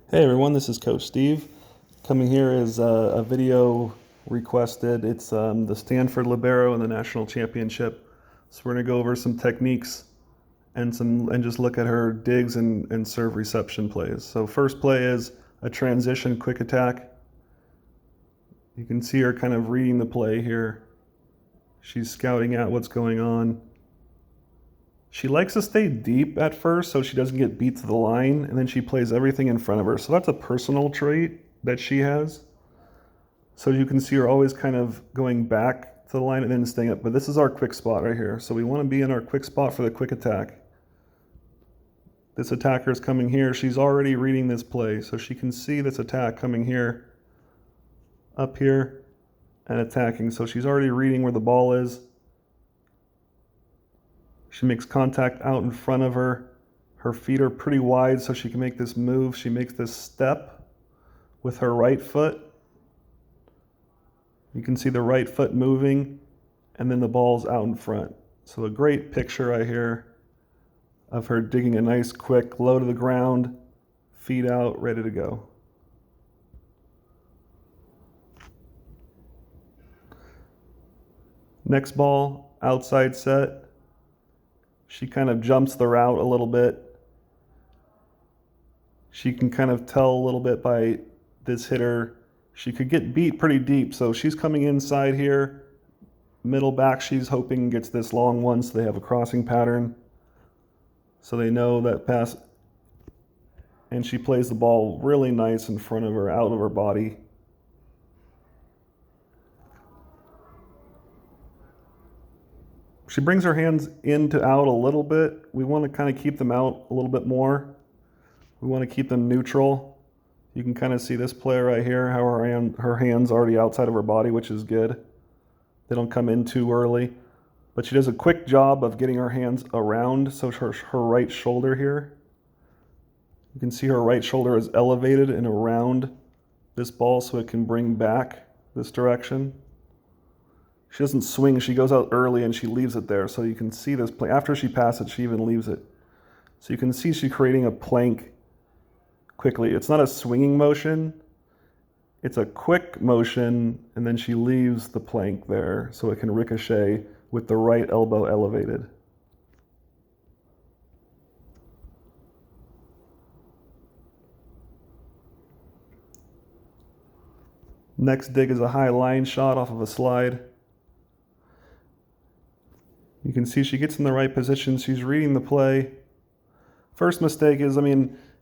Hey everyone, this is Coach Steve. Coming here is a video requested. It's the Stanford Libero in the national championship. So we're gonna go over some techniques and just look at her digs and serve reception plays. So first play is a transition quick attack. You can see her kind of reading the play here. She's scouting out what's going on. She likes to stay deep at first so she doesn't get beat to the line, and then she plays everything in front of her. So that's a personal trait that she has. So you can see her always kind of going back to the line and then staying up. But this is our quick spot right here. So we want to be in our quick spot for the quick attack. This attacker is coming here. She's already reading this play, so she can see this attack coming here, up here, and attacking. So she's already reading where the ball is. She makes contact out in front of her. Her feet are pretty wide so she can make this move. She makes this step with her right foot. You can see the right foot moving, and then the ball's out in front. So a great picture right here of her digging a nice quick low to the ground, feet out, ready to go. Next ball, outside set. She kind of jumps the route a little bit. She can kind of tell a little bit by this hitter. She could get beat pretty deep, so she's coming inside here. Middle back, she's hoping gets this long one so they have a crossing pattern. So they know that pass. And she plays the ball really nice in front of her, out of her body. She brings her hands in to out a little bit. We want to kind of keep them out a little bit more. We want to keep them neutral. You can kind of see this play right here, how her hand's already outside of her body, which is good. They don't come in too early. But she does a quick job of getting her hands around, so her right shoulder here. You can see her right shoulder is elevated and around this ball so it can bring back this direction. She doesn't swing, she goes out early and she leaves it there. So you can see this play. After she passes it, she even leaves it. So you can see she's creating a plank quickly. It's not a swinging motion. It's a quick motion, and then she leaves the plank there so it can ricochet with the right elbow elevated. Next dig is a high line shot off of a slide. You can see she gets in the right position. She's reading the play. First mistake is,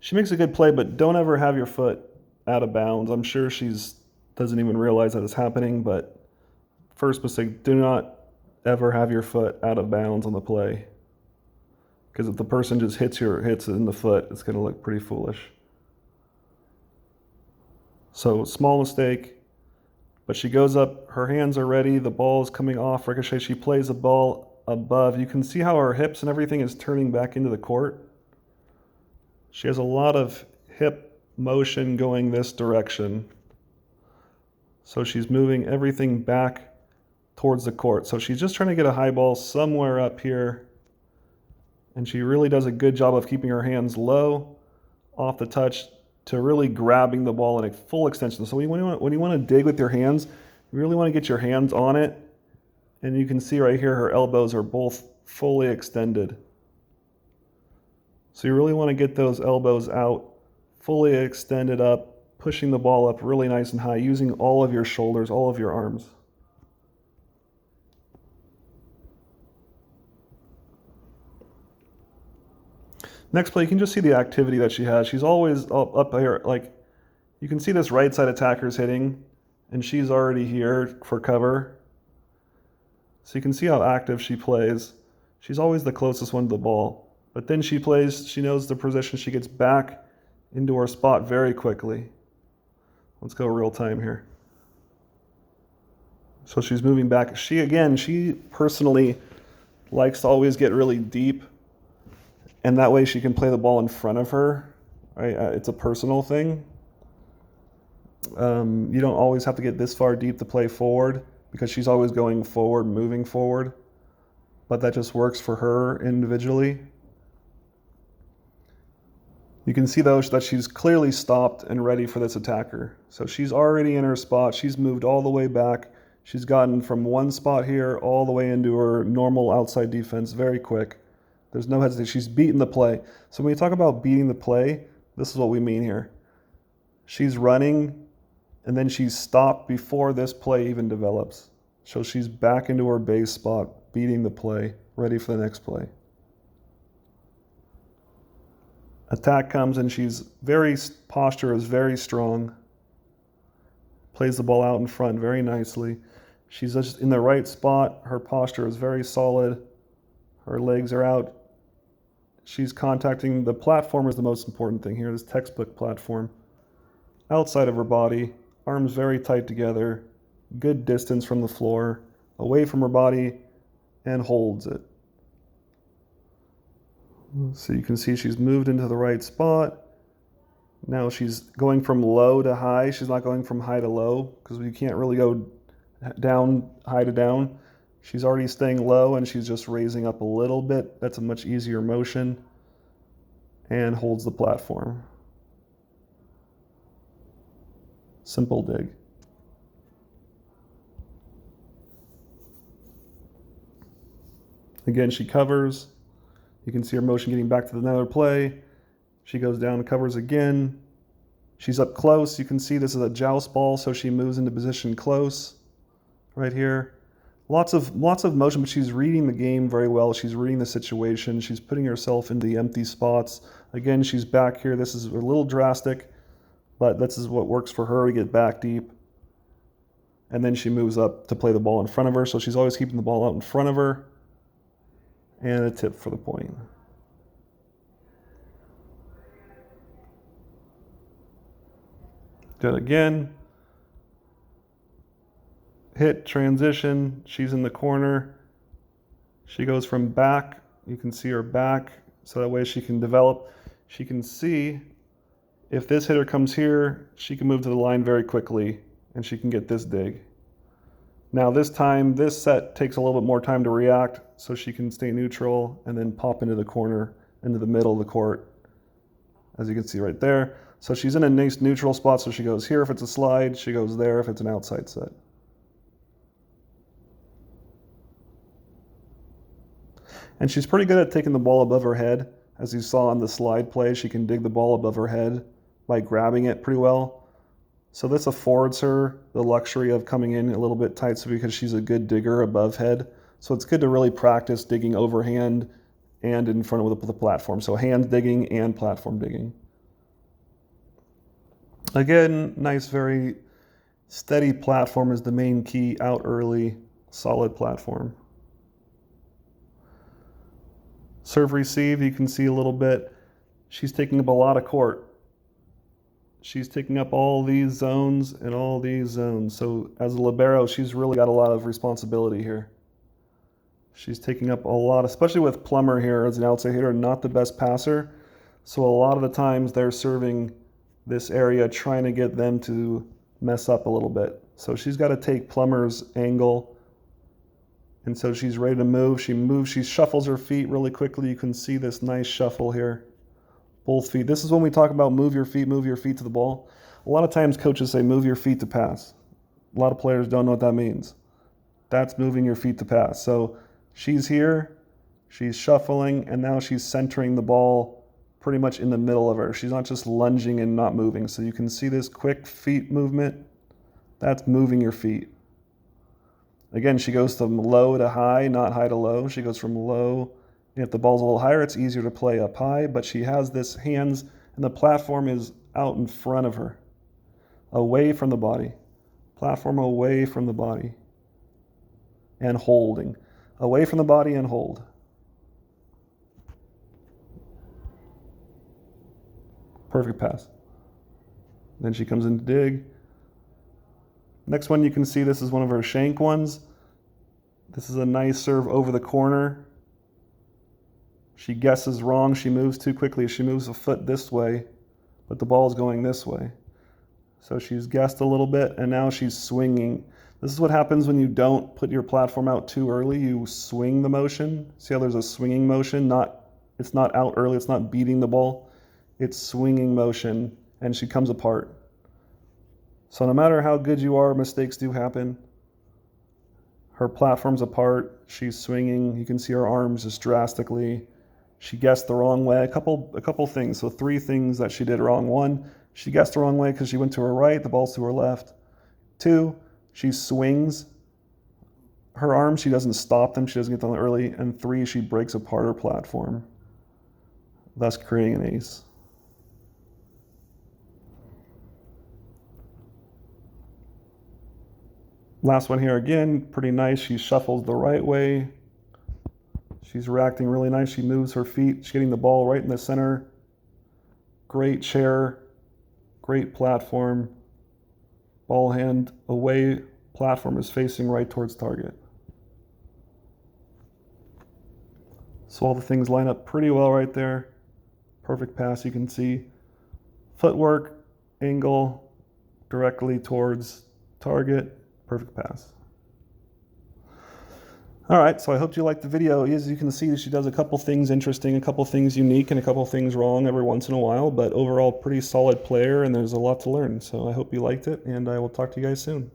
she makes a good play, but don't ever have your foot out of bounds. I'm sure doesn't even realize that it's happening, but first mistake, do not ever have your foot out of bounds on the play. Because if the person just hits it in the foot, it's going to look pretty foolish. So small mistake, but she goes up, her hands are ready, the ball is coming off ricochet, she plays the ball above. You can see how her hips and everything is turning back into the court. She has a lot of hip motion going this direction. So she's moving everything back towards the court. So she's just trying to get a high ball somewhere up here. And she really does a good job of keeping her hands low off the touch to really grabbing the ball in a full extension. So when you want to dig with your hands, you really want to get your hands on it. And you can see right here, her elbows are both fully extended. So you really want to get those elbows out, fully extended up, pushing the ball up really nice and high, using all of your shoulders, all of your arms. Next play, you can just see the activity that she has. She's always up here, you can see this right side attacker's hitting, and she's already here for cover. So you can see how active she plays. She's always the closest one to the ball. But then she knows the position, she gets back into her spot very quickly. Let's go real time here. So she's moving back. She personally likes to always get really deep, and that way she can play the ball in front of her. Right? It's a personal thing. You don't always have to get this far deep to play forward, because she's always going forward, moving forward. But that just works for her individually. You can see though that she's clearly stopped and ready for this attacker. So she's already in her spot. She's moved all the way back. She's gotten from one spot here all the way into her normal outside defense very quick. There's no hesitation. She's beaten the play. So when we talk about beating the play, this is what we mean here. She's running and then she's stopped before this play even develops. So she's back into her base spot, beating the play, ready for the next play. Attack comes and posture is very strong. Plays the ball out in front very nicely. She's just in the right spot. Her posture is very solid. Her legs are out. She's contacting the platform is the most important thing here, this textbook platform. Outside of her body, arms very tight together, good distance from the floor, away from her body, and holds it. So you can see she's moved into the right spot. Now she's going from low to high. She's not going from high to low because you can't really go down, high to down. She's already staying low and she's just raising up a little bit. That's a much easier motion, and holds the platform. Simple dig. Again, she covers. You can see her motion getting back to another play. She goes down and covers again. She's up close. You can see this is a joust ball, so she moves into position close right here. Lots of motion, but she's reading the game very well. She's reading the situation. She's putting herself into the empty spots. Again, she's back here. This is a little drastic, but this is what works for her to get back deep. And then she moves up to play the ball in front of her, so she's always keeping the ball out in front of her. And a tip for the point. Good again. Hit, transition. She's in the corner. She goes from back. You can see her back, so that way she can develop. She can see if this hitter comes here, she can move to the line very quickly, and she can get this dig. Now this time, this set takes a little bit more time to react, so she can stay neutral and then pop into the corner, into the middle of the court, as you can see right there. So she's in a nice neutral spot, so she goes here if it's a slide, she goes there if it's an outside set. And she's pretty good at taking the ball above her head. As you saw on the slide play, she can dig the ball above her head by grabbing it pretty well. So this affords her the luxury of coming in a little bit tight, so because she's a good digger above head. So it's good to really practice digging overhand and in front of the platform. So hand digging and platform digging. Again, nice, very steady platform is the main key. Out early, solid platform. Serve receive, you can see a little bit. She's taking up a lot of court. She's taking up all these zones and all these zones. So as a libero, she's really got a lot of responsibility here. She's taking up a lot, especially with Plummer here as an outside hitter, not the best passer. So a lot of the times they're serving this area, trying to get them to mess up a little bit. So she's got to take Plummer's angle. And so she's ready to move. She moves, she shuffles her feet really quickly. You can see this nice shuffle here. Both feet. This is when we talk about move your feet to the ball. A lot of times coaches say move your feet to pass. A lot of players don't know what that means. That's moving your feet to pass. So she's here, she's shuffling, and now she's centering the ball pretty much in the middle of her. She's not just lunging and not moving. So you can see this quick feet movement. That's moving your feet. Again, she goes from low to high, not high to low. She goes from low. If the ball's a little higher, it's easier to play up high, but she has this hands, and the platform is out in front of her, away from the body. Platform away from the body. And holding. Away from the body and hold. Perfect pass. Then she comes in to dig. Next one you can see, this is one of her shank ones. This is a nice serve over the corner. She guesses wrong. She moves too quickly. She moves a foot this way, but the ball is going this way. So she's guessed a little bit, and now she's swinging. This is what happens when you don't put your platform out too early. You swing the motion. See how there's a swinging motion? It's not out early. It's not beating the ball. it's swinging motion, and she comes apart. So no matter how good you are, mistakes do happen. Her platform's apart, she's swinging, you can see her arms just drastically. She guessed the wrong way. A couple things. So 3 things that she did wrong. 1, she guessed the wrong way because she went to her right, the ball's to her left. 2, she swings her arms, she doesn't stop them, she doesn't get them early. And 3, she breaks apart her platform, thus creating an ace. Last one here again, pretty nice. She shuffles the right way. She's reacting really nice. She moves her feet. She's getting the ball right in the center. Great chair, great platform. Ball hand away, platform is facing right towards target. So all the things line up pretty well right there. Perfect pass, you can see. Footwork, angle, directly towards target, perfect pass. All right, so I hope you liked the video. As you can see, she does a couple things interesting, a couple things unique, and a couple things wrong every once in a while, but overall pretty solid player, and there's a lot to learn. So I hope you liked it, and I will talk to you guys soon.